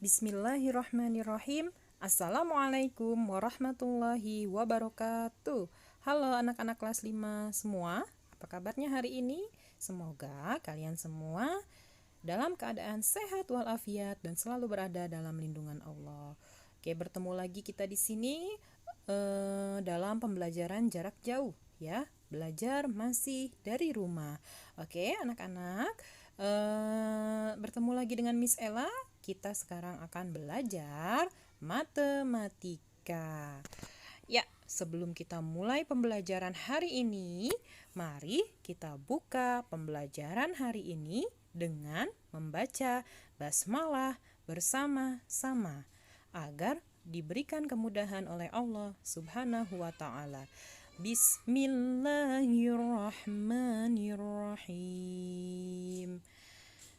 Bismillahirrahmanirrahim. Assalamualaikum warahmatullahi wabarakatuh. Halo anak-anak kelas 5 semua. Apa kabarnya hari ini? Semoga kalian semua dalam keadaan sehat walafiat dan selalu berada dalam lindungan Allah. Oke, bertemu lagi kita di sini dalam pembelajaran jarak jauh ya. Belajar masih dari rumah. Oke, anak-anak, bertemu lagi dengan Miss Ella. Kita sekarang akan belajar matematika. Ya, sebelum kita mulai pembelajaran hari ini, mari kita buka pembelajaran hari ini dengan membaca basmalah bersama-sama agar diberikan kemudahan oleh Allah Subhanahu wa taala. Bismillahirrahmanirrahim.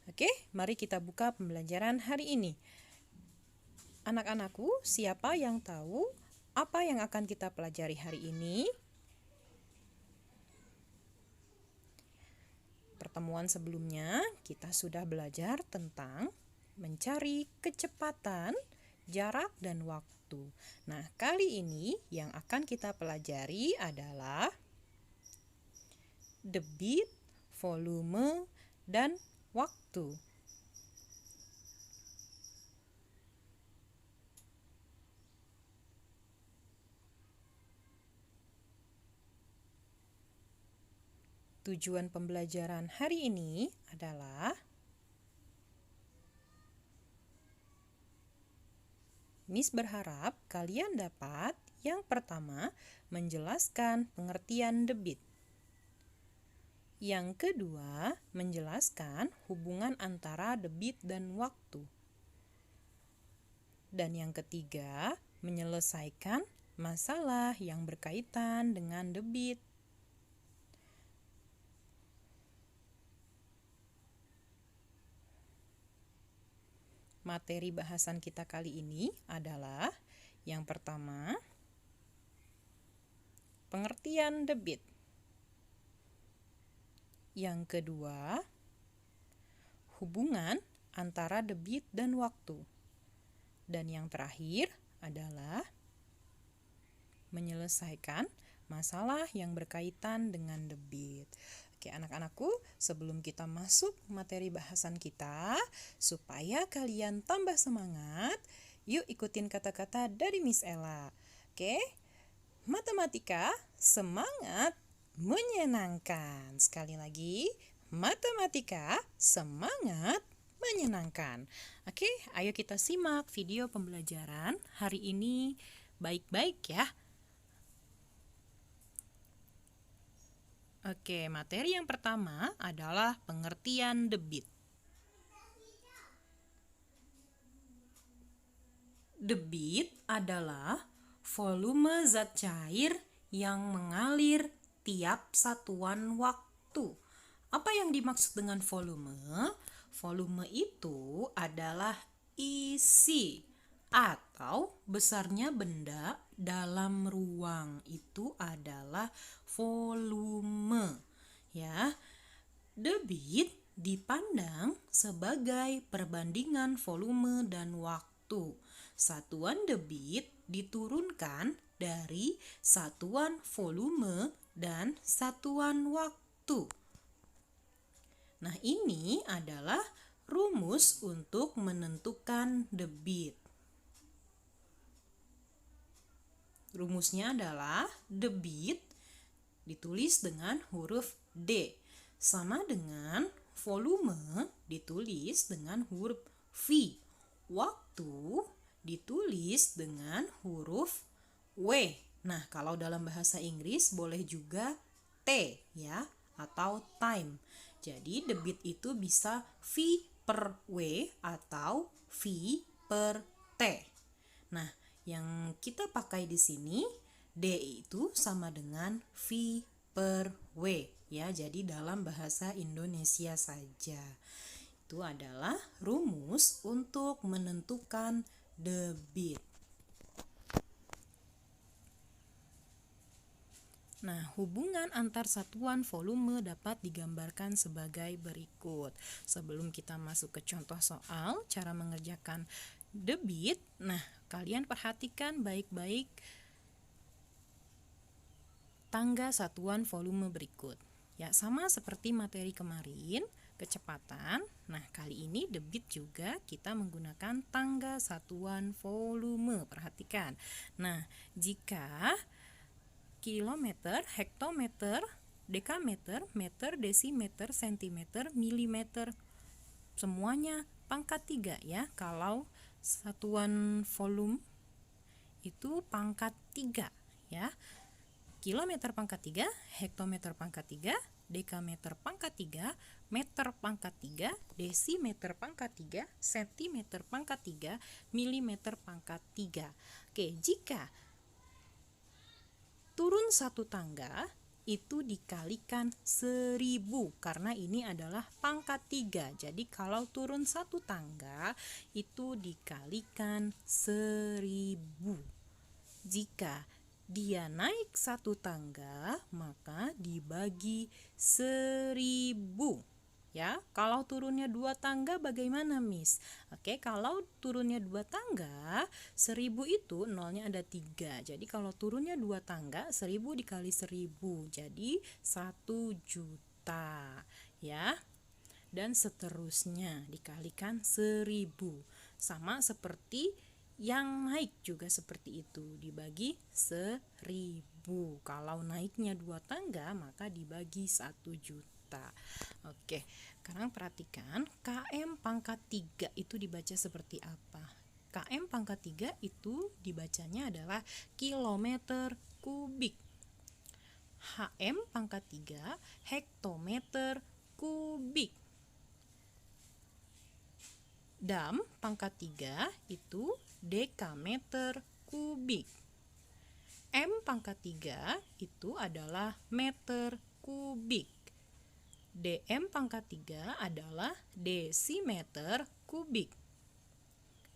Oke, mari kita buka pembelajaran hari ini. Anak-anakku, siapa yang tahu apa yang akan kita pelajari hari ini? Pertemuan sebelumnya kita sudah belajar tentang mencari kecepatan, jarak, dan waktu. Nah, kali ini yang akan kita pelajari adalah debit, volume, dan waktu. Tujuan pembelajaran hari ini adalah Miss berharap kalian dapat yang pertama menjelaskan pengertian debit. Yang kedua, menjelaskan hubungan antara debit dan waktu. Dan yang ketiga, menyelesaikan masalah yang berkaitan dengan debit. Materi bahasan kita kali ini adalah yang pertama, pengertian debit. Yang kedua, hubungan antara debit dan waktu. Dan yang terakhir adalah menyelesaikan masalah yang berkaitan dengan debit. Oke, anak-anakku, sebelum kita masuk materi bahasan kita, supaya kalian tambah semangat, yuk ikutin kata-kata dari Miss Ella. Oke, matematika, semangat, menyenangkan. Sekali lagi, matematika, semangat, menyenangkan. Oke, ayo kita simak video pembelajaran hari ini baik-baik ya. Oke, materi yang pertama adalah pengertian debit. Debit adalah volume zat cair yang mengalir tiap satuan waktu. Apa yang dimaksud dengan volume? Volume itu adalah isi atau besarnya benda dalam ruang. Itu adalah volume. Ya. Debit dipandang sebagai perbandingan volume dan waktu. Satuan debit diturunkan dari satuan volume dan satuan waktu. Nah, ini adalah rumus untuk menentukan debit. Rumusnya adalah debit ditulis dengan huruf D sama dengan volume ditulis dengan huruf V. Waktu ditulis dengan huruf W. Nah, kalau dalam bahasa Inggris boleh juga T ya, atau time. Jadi debit itu bisa V per W atau V per T. Nah, yang kita pakai di sini D itu sama dengan V per W ya. Jadi dalam bahasa Indonesia saja. Itu adalah rumus untuk menentukan debit. Nah, hubungan antar satuan volume dapat digambarkan sebagai berikut. Sebelum kita masuk ke contoh soal, cara mengerjakan debit, nah kalian perhatikan baik-baik tangga satuan volume berikut. Ya, sama seperti materi kemarin, kecepatan. Nah, kali ini debit juga kita menggunakan tangga satuan volume. Perhatikan. Nah, jika kilometer, hektometer, dekameter, meter, desimeter, sentimeter, milimeter, semuanya pangkat 3 ya. Kalau satuan volume itu pangkat 3 ya. Kilometer pangkat 3, hektometer pangkat 3, dekameter pangkat 3, meter pangkat 3, desimeter pangkat 3, sentimeter pangkat 3, milimeter pangkat 3. Oke, jika turun satu tangga itu dikalikan 1000 karena ini adalah pangkat 3. Jadi kalau turun satu tangga itu dikalikan 1000. Jika dia naik satu tangga maka dibagi 1000 ya. Kalau turunnya 2 tangga bagaimana, Miss? Oke, kalau turunnya 2 tangga 1000 itu nolnya ada 3. Jadi kalau turunnya 2 tangga 1000 dikali 1000 jadi 1 juta ya. Dan seterusnya dikalikan 1000. Sama seperti yang naik juga seperti itu, dibagi 1000. Kalau naiknya 2 tangga maka dibagi 1 juta. Oke, sekarang perhatikan km pangkat 3 itu dibaca seperti apa? km pangkat 3 itu dibacanya adalah kilometer kubik. hm pangkat 3 hektometer kubik. Dam pangkat 3 itu dekameter kubik. M pangkat 3 itu adalah meter kubik. DM pangkat 3 adalah desimeter kubik.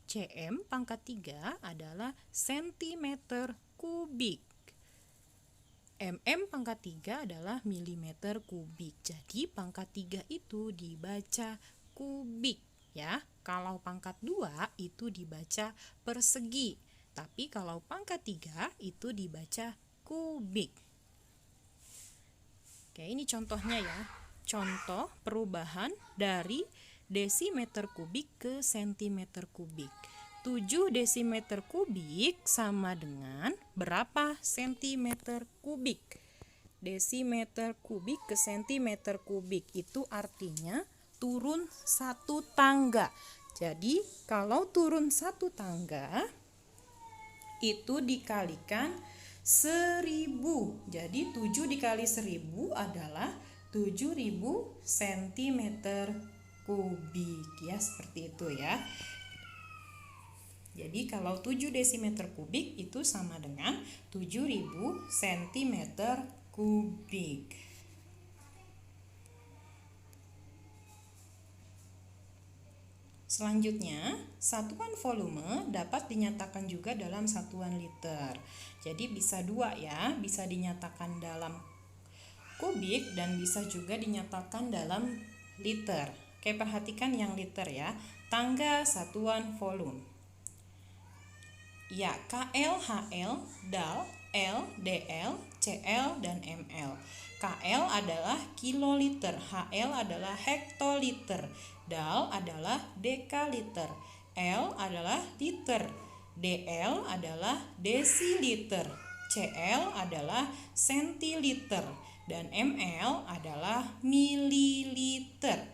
CM pangkat 3 adalah sentimeter kubik. MM pangkat 3 adalah milimeter kubik. Jadi pangkat 3 itu dibaca kubik ya. Kalau pangkat 2 itu dibaca persegi. Tapi kalau pangkat 3 itu dibaca kubik. Oke, ini contohnya ya. Contoh perubahan dari desimeter kubik ke sentimeter kubik. 7 desimeter kubik sama dengan berapa sentimeter kubik? Desimeter kubik ke sentimeter kubik itu artinya turun satu tangga. Jadi kalau turun satu tangga itu dikalikan 1000. Jadi 7 dikali 1000 adalah 7000 cm kubik ya, seperti itu ya. Jadi kalau 7 desimeter kubik itu sama dengan 7000 cm kubik. Selanjutnya, satuan volume dapat dinyatakan juga dalam satuan liter. Jadi bisa dua ya, bisa dinyatakan dalam kubik dan bisa juga dinyatakan dalam liter. Oke, perhatikan yang liter ya. Tangga satuan volume. Ya, KL, HL, DAL, L, DL, CL, dan ML. KL adalah kiloliter, HL adalah hektoliter, DAL adalah dekaliter, L adalah liter, DL adalah desiliter, CL adalah sentiliter, dan ML adalah mililiter.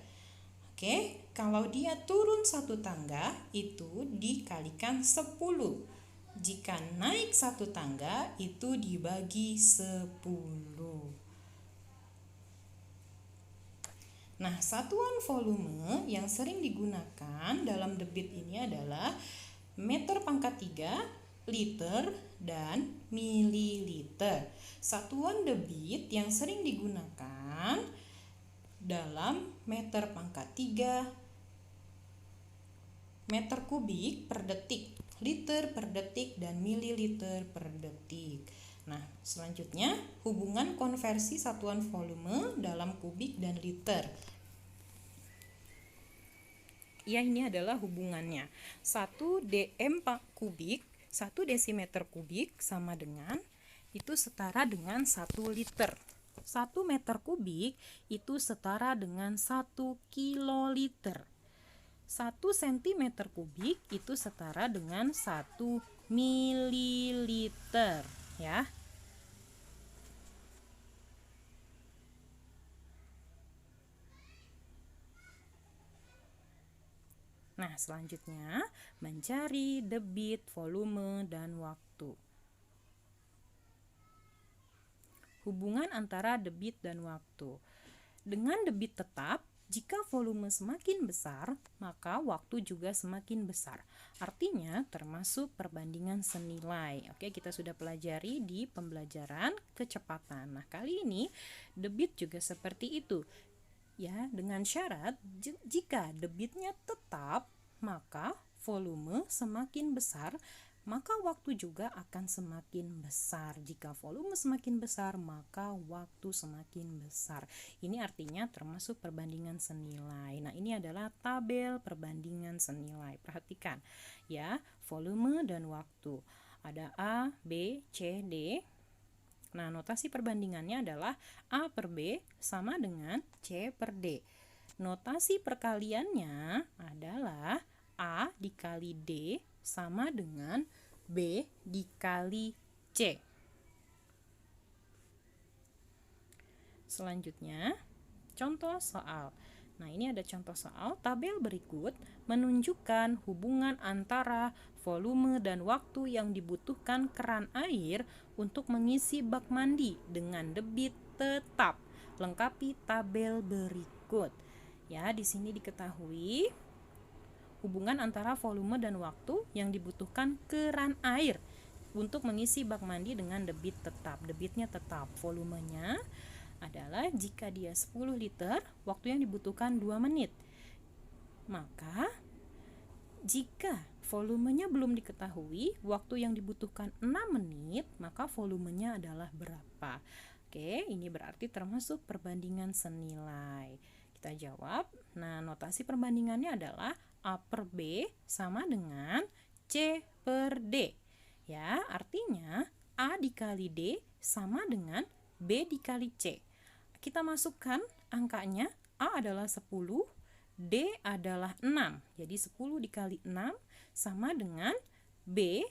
Oke, kalau dia turun satu tangga itu dikalikan 10. Jika naik satu tangga itu dibagi 10. Nah, satuan volume yang sering digunakan dalam debit ini adalah meter pangkat 3, liter, dan mililiter. Satuan debit yang sering digunakan dalam meter pangkat 3, meter kubik per detik, liter per detik, dan mililiter per detik. Nah, selanjutnya hubungan konversi satuan volume dalam kubik dan liter. Ya, ini adalah hubungannya. 1 dm kubik, 1 desimeter kubik sama dengan, itu setara dengan 1 liter. 1 meter kubik itu setara dengan 1 kiloliter. 1 sentimeter kubik itu setara dengan 1 mililiter, ya. Nah, selanjutnya mencari debit, volume, dan waktu. Hubungan antara debit dan waktu. Dengan debit tetap, jika volume semakin besar, maka waktu juga semakin besar. Artinya termasuk perbandingan senilai. Oke, kita sudah pelajari di pembelajaran kecepatan. Nah, kali ini debit juga seperti itu. Ya, dengan syarat jika debitnya tetap, maka volume semakin besar, maka waktu juga akan semakin besar. Jika volume semakin besar, maka waktu semakin besar. Ini artinya termasuk perbandingan senilai. Nah, ini adalah tabel perbandingan senilai. Perhatikan ya, volume dan waktu. Ada A, B, C, D. Nah, notasi perbandingannya adalah A per B sama dengan C per D. Notasi perkaliannya adalah A dikali D sama dengan B dikali C. Selanjutnya, contoh soal. Nah, ini ada contoh soal. Tabel berikut menunjukkan hubungan antara volume dan waktu yang dibutuhkan keran air untuk mengisi bak mandi dengan debit tetap. Lengkapi tabel berikut. Ya, di sini diketahui hubungan antara volume dan waktu yang dibutuhkan keran air untuk mengisi bak mandi dengan debit tetap. Debitnya tetap, volumenya adalah jika dia 10 liter, waktu yang dibutuhkan 2 menit. Maka jika volumenya belum diketahui, waktu yang dibutuhkan 6 menit, maka volumenya adalah berapa? Oke, ini berarti termasuk perbandingan senilai. Kita jawab. Nah, notasi perbandingannya adalah A per B sama dengan C per D. Ya, artinya A dikali D sama dengan B dikali C. Kita masukkan angkanya. A adalah 10, D adalah 6. Jadi 10 dikali 6 sama dengan B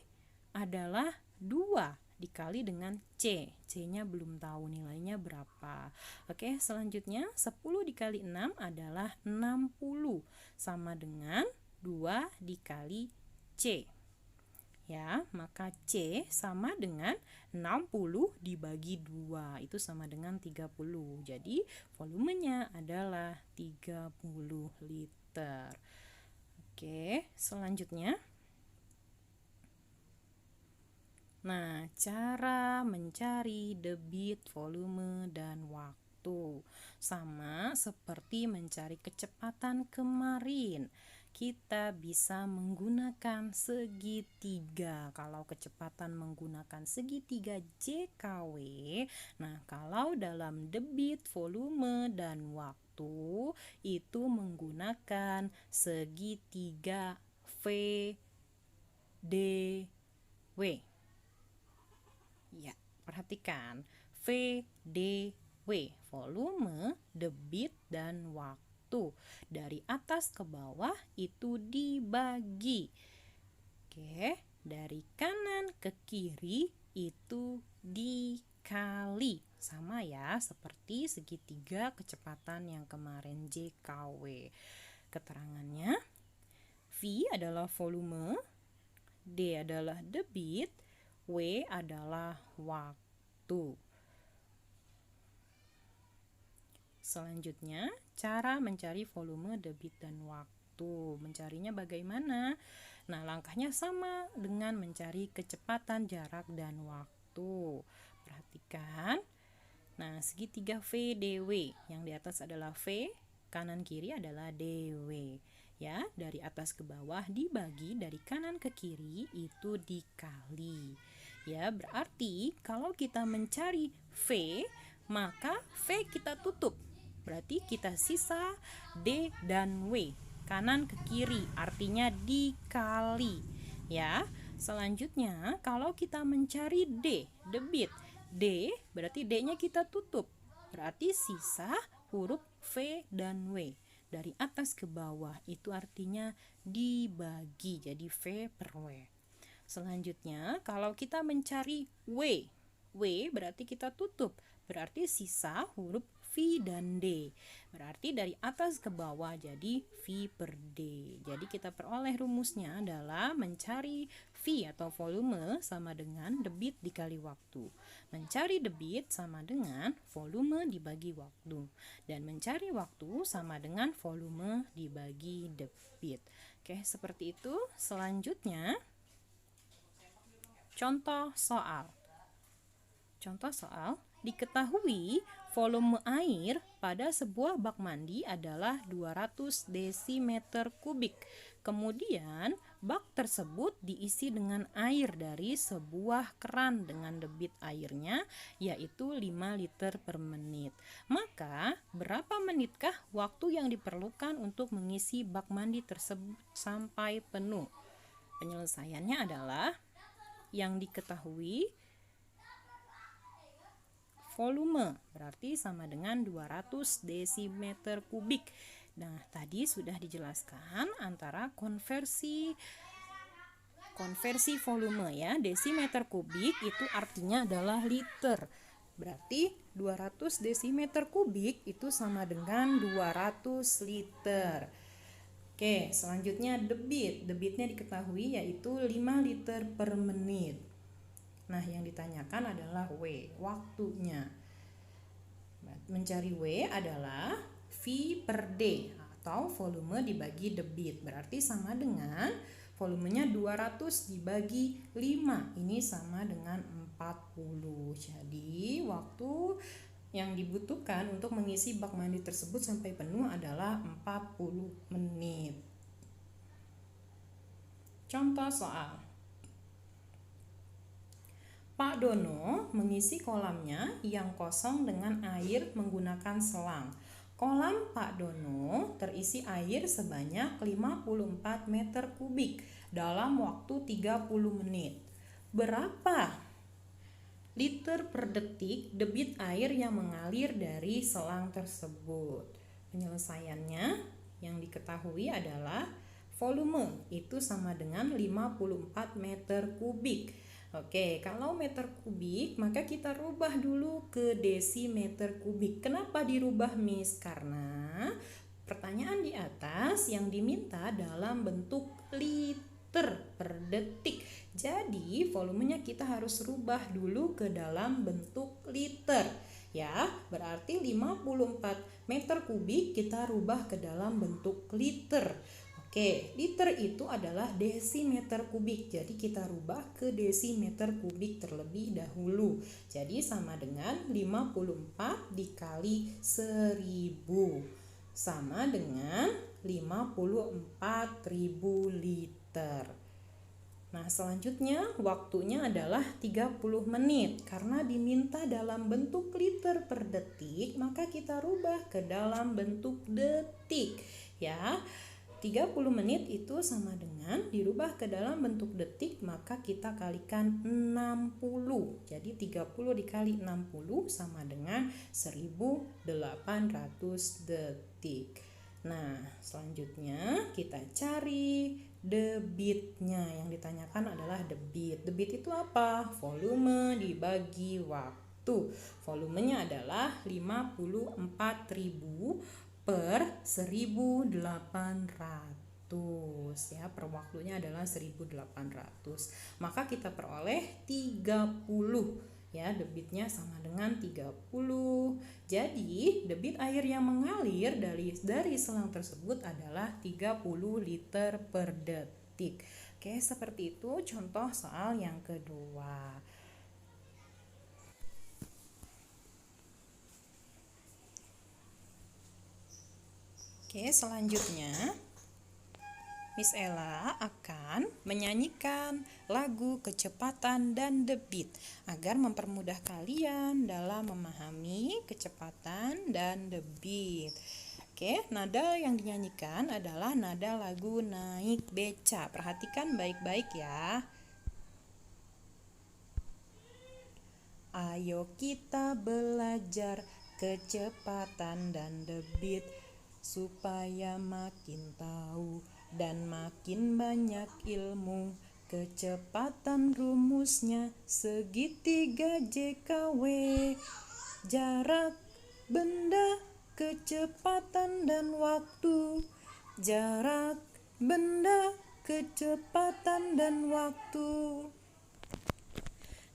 adalah 2 dikali dengan C. C-nya belum tahu nilainya berapa. Oke, selanjutnya 10 dikali 6 adalah 60 sama dengan 2 dikali C. Ya, maka C sama dengan 60 dibagi 2, itu sama dengan 30. Jadi volumenya adalah 30 liter. Oke, selanjutnya. Nah, cara mencari debit, volume, dan waktu sama seperti mencari kecepatan kemarin. Kita bisa menggunakan segitiga. Kalau kecepatan menggunakan segitiga JKW, nah kalau dalam debit, volume, dan waktu itu menggunakan segitiga VDW. Ya, perhatikan VDW, volume, debit, dan waktu. Dari atas ke bawah itu dibagi. Oke, dari kanan ke kiri itu dikali. Sama ya, seperti segitiga kecepatan yang kemarin JKW. Keterangannya, V adalah volume, D adalah debit, W adalah waktu. Selanjutnya, cara mencari volume, debit, dan waktu. Mencarinya bagaimana? Nah, langkahnya sama dengan mencari kecepatan, jarak, dan waktu. Perhatikan. Nah, segitiga VDW, yang di atas adalah V, kanan kiri adalah DW. Ya, dari atas ke bawah dibagi, dari kanan ke kiri itu dikali. Ya, berarti kalau kita mencari V, maka V kita tutup. Berarti kita sisa D dan W. kanan ke kiri, artinya dikali. Ya, selanjutnya kalau kita mencari D, debit. D berarti D-nya kita tutup. Berarti sisa huruf V dan W. Dari atas ke bawah itu artinya dibagi, jadi V per W. Selanjutnya kalau kita mencari W, W berarti kita tutup. Berarti sisa huruf V dan D. Berarti dari atas ke bawah jadi V per D. Jadi kita peroleh rumusnya adalah mencari V atau volume sama dengan debit dikali waktu. Mencari debit sama dengan volume dibagi waktu. Dan mencari waktu sama dengan volume dibagi debit. Oke, seperti itu. Selanjutnya contoh soal. Contoh soal, diketahui volume air pada sebuah bak mandi adalah 200 desimeter kubik. Kemudian, bak tersebut diisi dengan air dari sebuah keran dengan debit airnya yaitu 5 liter per menit. Maka, berapa menitkah waktu yang diperlukan untuk mengisi bak mandi tersebut sampai penuh? Penyelesaiannya adalah yang diketahui volume berarti sama dengan 200 desimeter kubik. Nah, tadi sudah dijelaskan antara konversi volume ya. Desimeter kubik itu artinya adalah liter. Berarti 200 desimeter kubik itu sama dengan 200 liter. Oke, selanjutnya debit. Debitnya diketahui yaitu 5 liter per menit. Nah, yang ditanyakan adalah W, waktunya. Mencari W adalah V per D atau volume dibagi debit. Berarti sama dengan volumenya 200 dibagi 5. Ini sama dengan 40. Jadi, waktu yang dibutuhkan untuk mengisi bak mandi tersebut sampai penuh adalah 40 menit. Contoh soal. Pak Dono mengisi kolamnya yang kosong dengan air menggunakan selang. Kolam Pak Dono terisi air sebanyak 54 meter kubik dalam waktu 30 menit. Berapa liter per detik debit air yang mengalir dari selang tersebut? Penyelesaiannya yang diketahui adalah volume itu sama dengan 54 meter kubik. Oke, kalau meter kubik maka kita rubah dulu ke desimeter kubik. Kenapa dirubah, Miss? Karena pertanyaan di atas yang diminta dalam bentuk liter per detik. Jadi volumenya kita harus rubah dulu ke dalam bentuk liter. Ya, berarti 54 meter kubik kita rubah ke dalam bentuk liter. Oke, liter itu adalah desimeter kubik. Jadi kita rubah ke desimeter kubik terlebih dahulu. Jadi sama dengan 54 dikali 1000. Sama dengan 54.000 liter. Nah, selanjutnya waktunya adalah 30 menit. Karena diminta dalam bentuk liter per detik, maka kita rubah ke dalam bentuk detik. Ya, 30 menit itu sama dengan dirubah ke dalam bentuk detik, maka kita kalikan 60. Jadi 30 dikali 60 sama dengan 1800 detik. Nah, selanjutnya kita cari debitnya. Yang ditanyakan adalah debit. Debit itu apa? Volume dibagi waktu. Volumenya adalah 54.000 per 1800 ya, per waktunya adalah 1800. Maka kita peroleh 30 ya, debitnya sama dengan 30. Jadi debit air yang mengalir dari selang tersebut adalah 30 liter per detik. Oke, seperti itu contoh soal yang kedua. Oke, selanjutnya Miss Ella akan menyanyikan lagu kecepatan dan debit agar mempermudah kalian dalam memahami kecepatan dan debit. Oke, nada yang dinyanyikan adalah nada lagu Naik Beca. Perhatikan baik-baik ya. Ayo kita belajar kecepatan dan debit supaya makin tahu dan makin banyak ilmu. Kecepatan rumusnya segitiga JKW. Jarak, benda, kecepatan dan waktu. Jarak, benda, kecepatan dan waktu.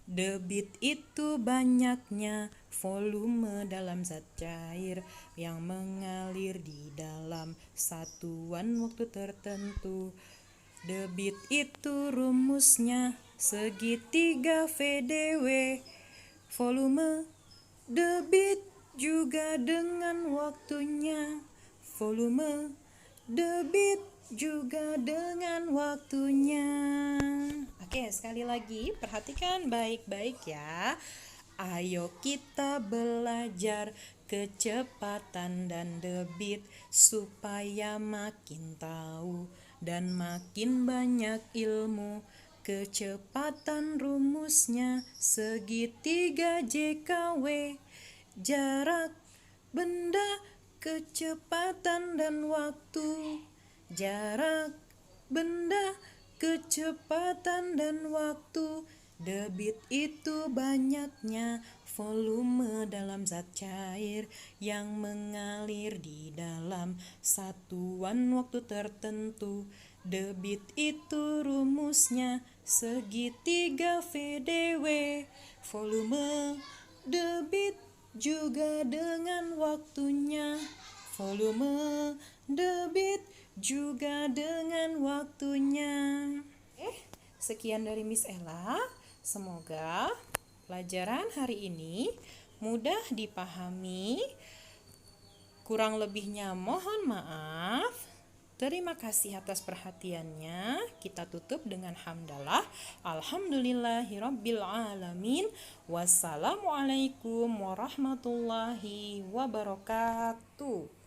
Debit itu banyaknya volume dalam zat cair yang mengalir di dalam satuan waktu tertentu. Debit itu rumusnya segitiga VDW. Volume, debit juga dengan waktunya. Volume, debit juga dengan waktunya. Oke, sekali lagi perhatikan baik-baik ya. Ayo kita belajar kecepatan dan debit supaya makin tahu dan makin banyak ilmu. Kecepatan rumusnya segitiga JKW. Jarak, benda, kecepatan dan waktu. Jarak, benda, kecepatan dan waktu. Debit itu banyaknya volume dalam zat cair yang mengalir di dalam satuan waktu tertentu. Debit itu rumusnya segitiga VDW. Volume, debit juga dengan waktunya. Volume, debit juga dengan waktunya. Sekian dari Miss Ella. Semoga pelajaran hari ini mudah dipahami. Kurang lebihnya mohon maaf. Terima kasih atas perhatiannya. Kita tutup dengan hamdalah. Alhamdulillahirabbil alamin. Wassalamualaikum warahmatullahi wabarakatuh.